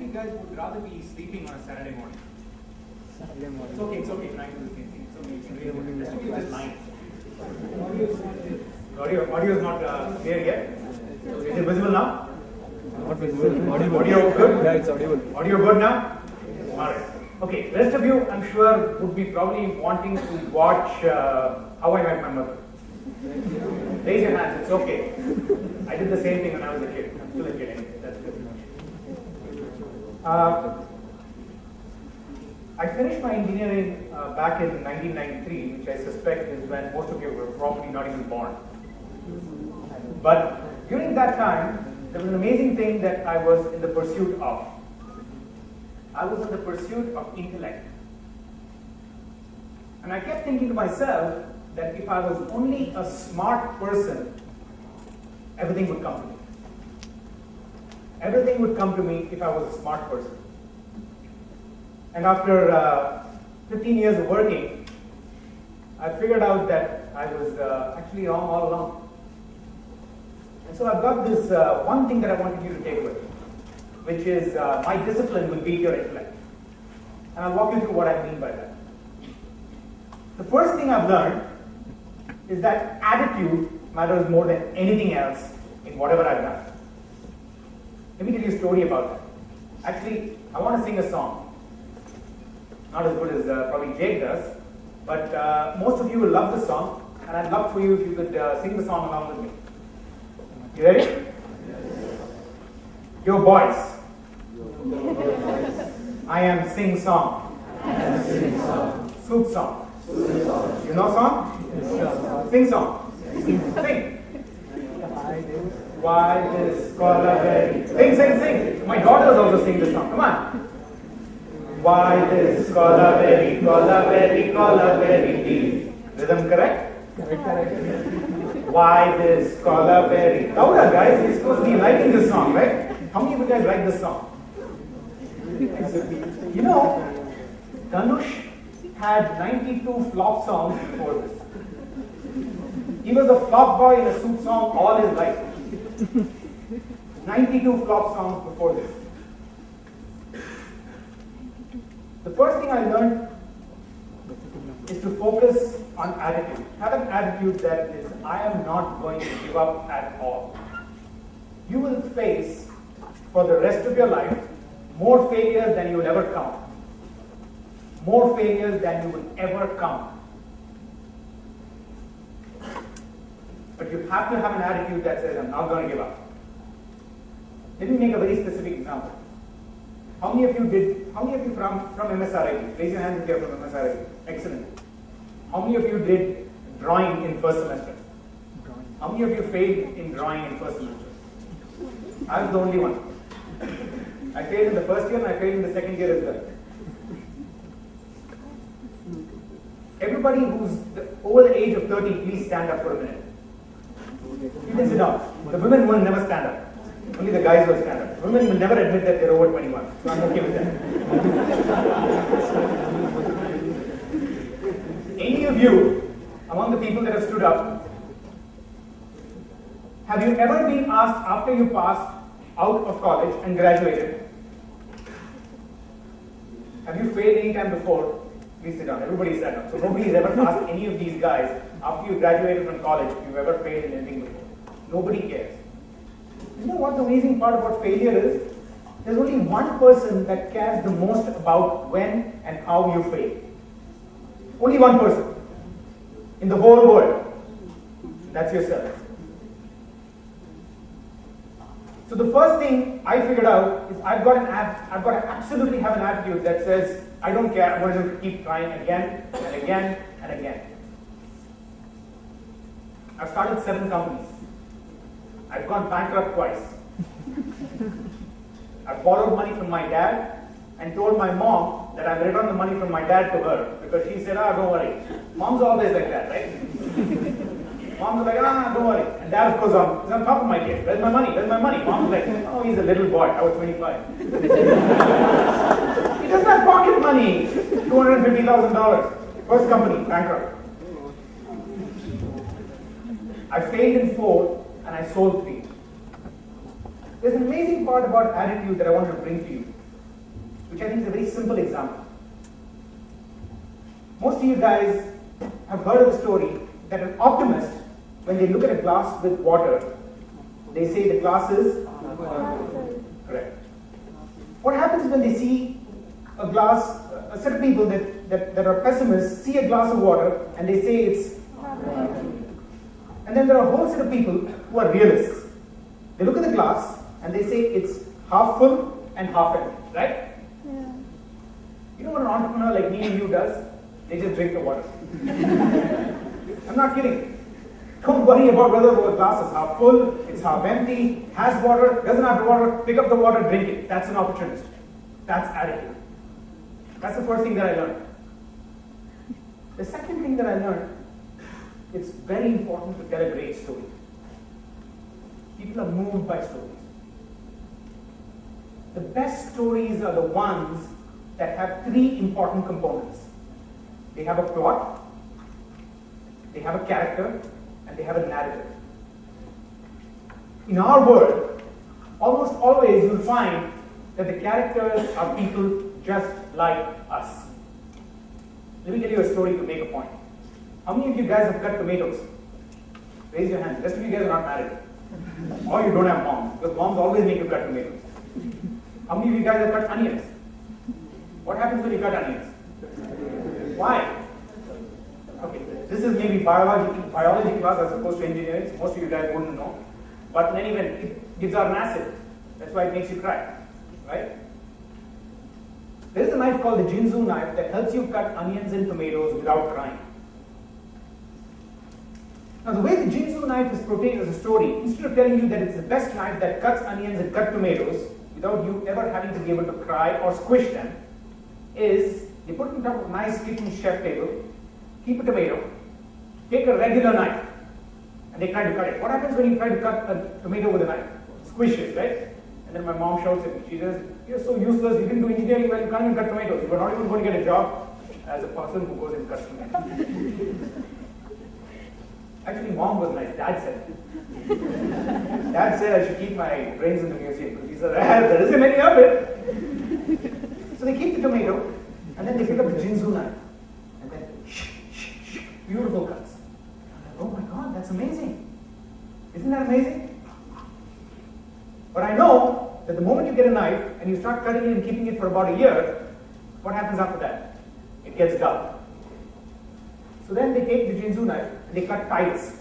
you guys would rather be sleeping on a Saturday morning? It's okay, trying to do the same thing. It's okay, just to be this line. Audio is not clear yet. Is it visible now? Not visible. Audio good? Yeah, it's audible. Audio good now? Alright. Okay, rest of you, I'm sure, would be probably wanting to watch How I Met My Mother. Raise your hands, it's okay. I did the same thing when I was a kid. I'm still a kid anyway. That's good. I finished my engineering back in 1993, which I suspect is when most of you were probably not even born. But during that time, there was an amazing thing that I was in the pursuit of. I was in the pursuit of intellect. And I kept thinking to myself that if I was only a smart person, everything would come to me. Everything would come to me if I was a smart person. And after 15 years of working, I figured out that I was actually wrong all along. And so I've got this one thing that I wanted you to take away, which is my discipline will beat your intellect. And I'll walk you through what I mean by that. The first thing I've learned is that attitude matters more than anything else in whatever I've done. Let me tell you a story about that. Actually, I want to sing a song. Not as good as probably Jake does, but most of you will love the song, and I'd love for you if you could sing the song along with me. You ready? Yes. Your voice. I am sing song. Soup song. You know song? Yes. Sing song. Sing. Why this color? Sing. My daughters also sing this song. Come on. Why this color very deep? Rhythm correct? Correct. Why this color very louder, guys? You're supposed to be liking this song, right? How many of you guys like this song? You know, Dhanush had 92 flop songs before this. He was a flop boy in a soup song all his life. 92 flop songs before this. The first thing I learned is to focus on attitude. Have an attitude that is, I am not going to give up at all. You will face, for the rest of your life, more failures than you will ever count. More failures than you will ever count. But you have to have an attitude that says, I'm not going to give up. Let me make a very specific example. How many of you from MSRIT? Raise your hands if you're from MSRIT. Excellent. How many of you did drawing in first semester? How many of you failed in drawing in first semester? I was the only one. I failed in the first year and I failed in the second year as well. Everybody who's over the age of 30, please stand up for a minute. You can sit down. The women will never stand up. Only the guys will stand up. Women will never admit that they're over 21. So I'm okay with that. Any of you, among the people that have stood up, have you ever been asked after you passed out of college and graduated? Have you failed any time before? Please sit down. Everybody sat down. So nobody has ever asked any of these guys after you graduated from college if you've ever failed in anything before. Nobody cares. You know what the amazing part about failure is? There's only one person that cares the most about when and how you fail. Only one person in the whole world. That's yourself. So the first thing I figured out is I've got to absolutely have an attitude that says, I don't care, I'm going to keep trying again and again and again. I've started 7 companies. I've gone bankrupt twice. I borrowed money from my dad and told my mom that I would return the money from my dad to her because she said, don't worry. Mom's always like that, right? Mom's like, don't worry. And dad, of course, he's on top of my kid. Where's my money? Where's my money? Mom's like, oh, he's a little boy. I was 25. He doesn't have pocket money. $250,000. First company, bankrupt. I failed in 4 and I sold 3. There's an amazing part about attitude that I want to bring to you. which I think is a very simple example. Most of you guys have heard of the story that an optimist, when they look at a glass with water, they say the glass is correct. What happens when they see a glass, a set of people that are pessimists see a glass of water and they say it's and then there are a whole set of people who are realists. They look at the glass and they say it's half full and half empty, right? Yeah. You know what an entrepreneur like me and you does? They just drink the water. I'm not kidding. Don't worry about whether the glass is half full, it's half empty, has water, doesn't have water, pick up the water, drink it. That's an opportunist. That's attitude. That's the first thing that I learned. The second thing that I learned, it's very important to tell a great story. People are moved by stories. The best stories are the ones that have three important components. They have a plot, they have a character, and they have a narrative. In our world, almost always you'll find that the characters are people just like us. Let me tell you a story to make a point. How many of you guys have cut tomatoes? Raise your hands. The rest of you guys are not married. Or you don't have moms, because moms always make you cut tomatoes. How many of you guys have cut onions? What happens when you cut onions? Why? Okay, this is maybe biology class as opposed to engineering. Most of you guys wouldn't know. But in any event, kids are massive. That's why it makes you cry, right? There is a knife called the Jinzu knife that helps you cut onions and tomatoes without crying. Now, the way the Jinzu knife is portrayed as a story, instead of telling you that it's the best knife that cuts onions and cut tomatoes without you ever having to be able to cry or squish them, is they put it on top of a nice kitchen chef table, keep a tomato, take a regular knife, and they try to cut it. What happens when you try to cut a tomato with a knife? Squishes, right? And then my mom shouts at me. She says, "You're so useless, you didn't do engineering well, you can't even cut tomatoes. You are not even going to get a job as a person who goes and cuts tomatoes." Actually, mom was nice. Dad said it. Dad said I should keep my brains in the museum. He said, there isn't any of it. So they keep the tomato, and then they pick up the Jinzu knife. And then, beautiful cuts. I'm like, oh my God, that's amazing. Isn't that amazing? But I know that the moment you get a knife and you start cutting it and keeping it for about a year, what happens after that? It gets dull. So then they take the Jinzu knife and they cut tiles,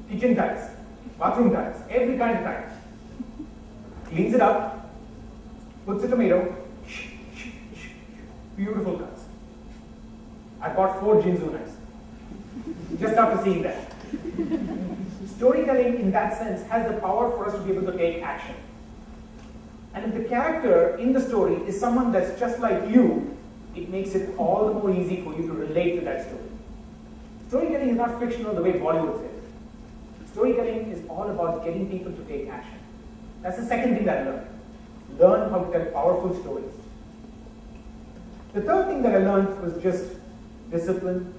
kitchen tiles, bathroom tiles, every kind of tile. Cleans it up, puts a tomato, beautiful cuts. I bought 4 Jinzu knives just after seeing that. Storytelling in that sense has the power for us to be able to take action. And if the character in the story is someone that's just like you, it makes it all the more easy for you to relate to that story. Storytelling is not fictional the way Bollywood says. Storytelling is all about getting people to take action. That's the second thing that I learned. Learn how to tell powerful stories. The third thing that I learned was just discipline,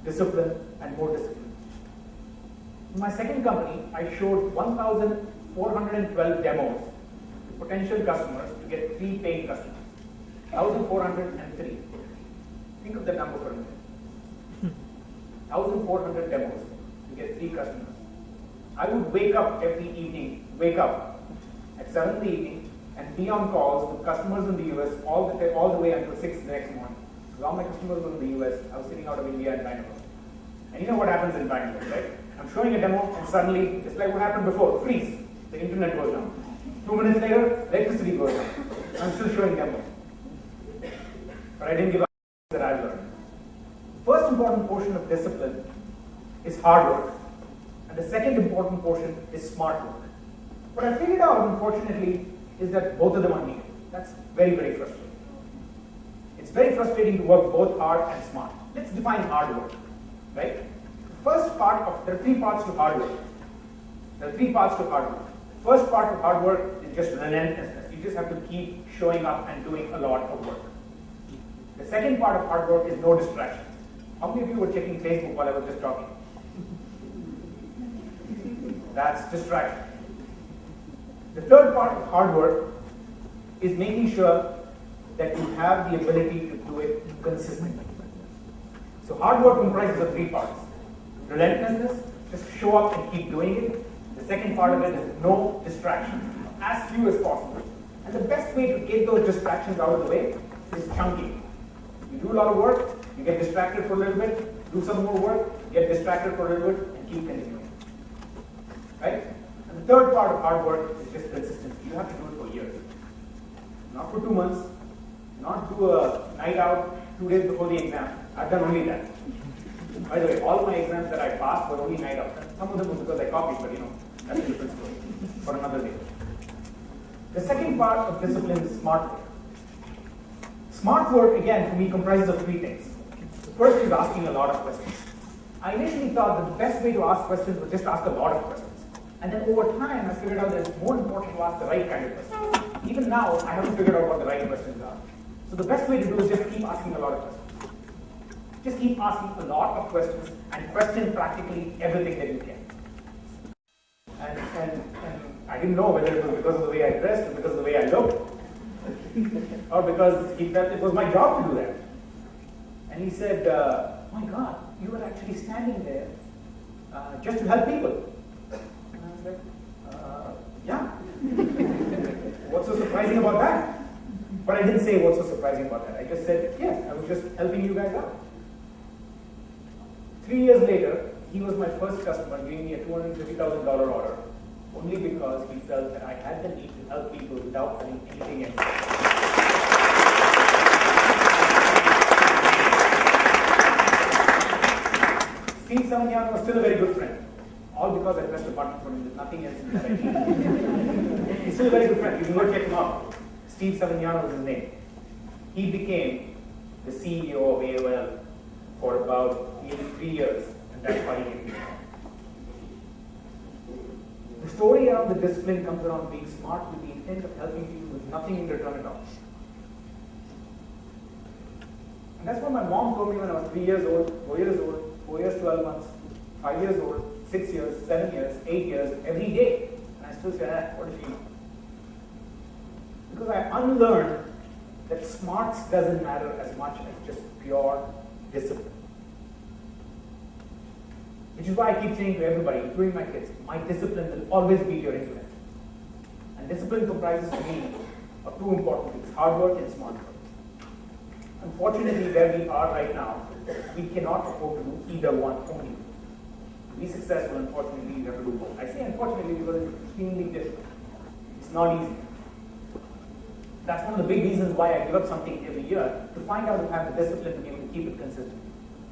and more discipline. In my second company, I showed 1,412 demos to potential customers to get 3 paying customers. 1,403. Think of that number for a minute. 1,400 demos to get 3 customers. I would wake up every evening, at 7 in the evening and be on calls with customers in the US all the way until 6 the next morning. Because all my customers were in the US, I was sitting out of India and Bangalore. And you know what happens in Bangalore, right? I'm showing a demo and suddenly, just like what happened before, freeze. The internet goes down. 2 minutes later, electricity goes down. I'm still showing demos. But I didn't give up that I've learned. The first important portion of discipline is hard work. And the second important portion is smart work. What I figured out, unfortunately, is that both of them are needed. That's very, very frustrating. It's very frustrating to work both hard and smart. Let's define hard work, right? There are 3 parts to hard work. First part of hard work is just relentlessness. You just have to keep showing up and doing a lot of work. The second part of hard work is no distraction. How many of you were checking Facebook while I was just talking? That's distraction. The third part of hard work is making sure that you have the ability to do it consistently. So hard work comprises of three parts. Relentlessness, just show up and keep doing it. The second part of it is no distractions, as few as possible. And the best way to get those distractions out of the way is chunking. You do a lot of work, you get distracted for a little bit, do some more work, get distracted for a little bit, and keep continuing. Right? And the third part of hard work is just consistency. You have to do it for years. Not for 2 months, not do a night out 2 days before the exam. I've done only that. By the way, all my exams that I passed were only night out. Some of them were because I copied, but that's a different story for another day. The second part of discipline is smart work. Smart work, again, for me, comprises of three things. The first is asking a lot of questions. I initially thought that the best way to ask questions was just ask a lot of questions. And then over time, I figured out that it's more important to ask the right kind of questions. Even now, I haven't figured out what the right questions are. So the best way to do is just keep asking a lot of questions. Just keep asking a lot of questions and question practically everything that you can. And I didn't know whether it was because of the way I dressed or because of the way I looked. Or because he felt it was my job to do that. And he said, my God, you were actually standing there just to help people. And I was like, yeah. What's so surprising about that? But I didn't say what's so surprising about that. I just said, yes, I was just helping you guys out. 3 years later, he was my first customer, giving me a $250,000 order, only because he felt that I had the need to help people without having anything else. Steve Savignano was still a very good friend, all because I pressed a button for him. There's nothing else in that I need. He's still a very good friend. You can go check him out. Steve Savignano was his name. He became the CEO of AOL for about nearly 3 years, and that's why he came. The story around the discipline comes around being smart with the intent of helping people with nothing in return at all. And that's what my mom told me when I was 3 years old, 4 years old, 4 years, 12 months, 5 years old, 6 years, 7 years, 8 years, every day. And I still say, what is she? Because I unlearned that smarts doesn't matter as much as just pure discipline. Which is why I keep saying to everybody, including my kids, my discipline will always be your intellect. And discipline comprises for me of two important things, hard work and smart work. Unfortunately, where we are right now, we cannot afford to do either one only. To be successful, unfortunately, you have to do both. I say unfortunately because it's extremely difficult. It's not easy. That's one of the big reasons why I give up something every year, to find out if I have the discipline to be able to keep it consistent.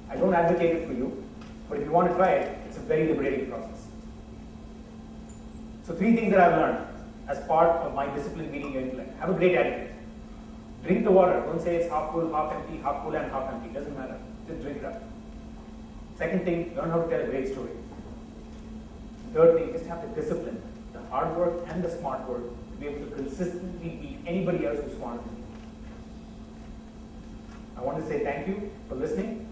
I don't advocate it for you, but if you want to try it, it's a very liberating process. So 3 things that I've learned as part of my discipline meeting your intellect. Have a great attitude. Drink the water. Don't say it's half full, half empty, half full and half empty. It doesn't matter. Just drink it up. Second thing, learn how to tell a great story. Third thing, just have the discipline, the hard work and the smart work to be able to consistently beat anybody else who's smarter than you. I want to say thank you for listening.